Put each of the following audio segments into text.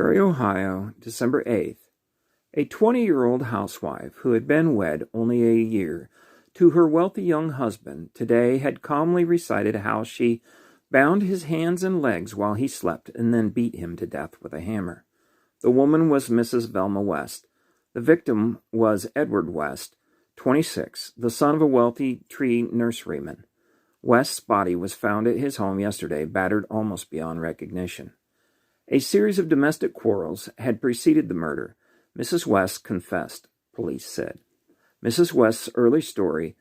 Perry, Ohio, December 8th. A 20-year-old housewife who had been wed only a year to her wealthy young husband today had calmly recited how she bound his hands and legs while he slept and then beat him to death with a hammer. The woman was Mrs. Velma West. The victim was Edward West, 26, the son of a wealthy tree nurseryman. West's body was found at his home yesterday, battered almost beyond recognition. A series of domestic quarrels had preceded the murder. Mrs. West confessed, police said. Mrs. West's early story,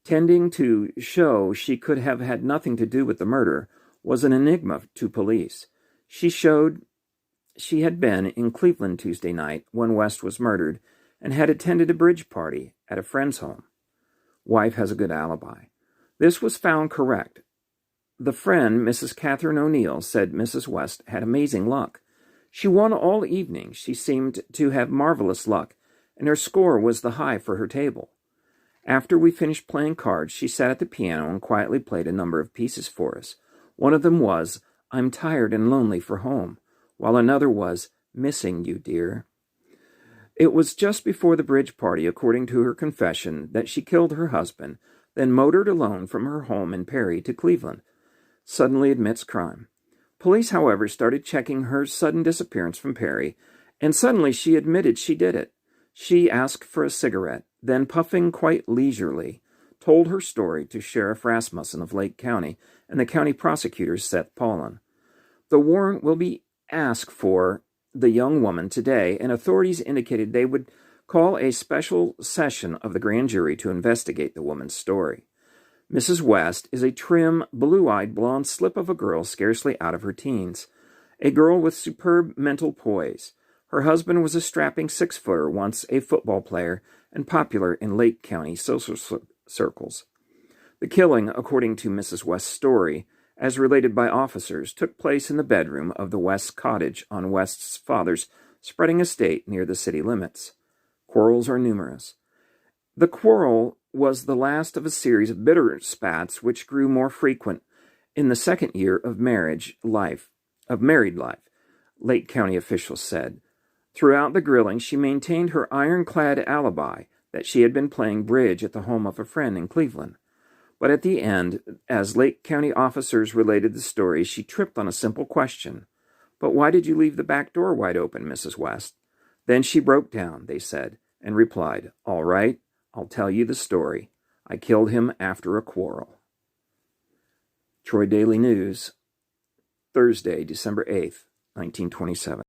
tending to show she could have had nothing to do with the murder, was an enigma to police. She showed she had been in Cleveland Tuesday night when West was murdered and had attended a bridge party at a friend's home. Wife has a good alibi. This was found correct. The friend, Mrs. Catherine O'Neill, said Mrs. West had amazing luck. She won all evening. She seemed to have marvelous luck, and her score was the high for her table. After we finished playing cards, she sat at the piano and quietly played a number of pieces for us. One of them was, "I'm tired and lonely for home," while another was, "Missing you, dear." It was just before the bridge party, according to her confession, that she killed her husband, then motored alone from her home in Perry to Cleveland. Suddenly admits crime. Police, however, started checking her sudden disappearance from Perry, and suddenly she admitted she did it. She asked for a cigarette, then, puffing quite leisurely, told her story to Sheriff Rasmussen of Lake County and the county prosecutor Seth Paulin. The warrant will be asked for the young woman today, and authorities indicated they would call a special session of the grand jury to investigate the woman's story. Mrs. West is a trim, blue-eyed, blonde slip of a girl scarcely out of her teens, a girl with superb mental poise. Her husband was a strapping six-footer, once a football player and popular in Lake County social circles. The killing, according to Mrs. West's story, as related by officers, took place in the bedroom of the West cottage on West's father's spreading estate near the city limits. Quarrels are numerous. The quarrel was the last of a series of bitter spats which grew more frequent in the second year of married life, Lake County officials said. Throughout the grilling, she maintained her ironclad alibi that she had been playing bridge at the home of a friend in Cleveland. But at the end, as Lake County officers related the story, she tripped on a simple question. "But why did you leave the back door wide open, Mrs. West?" Then she broke down, they said, and replied, "All right, I'll tell you the story. I killed him after a quarrel." Troy Daily News, Thursday, December 8th, 1927.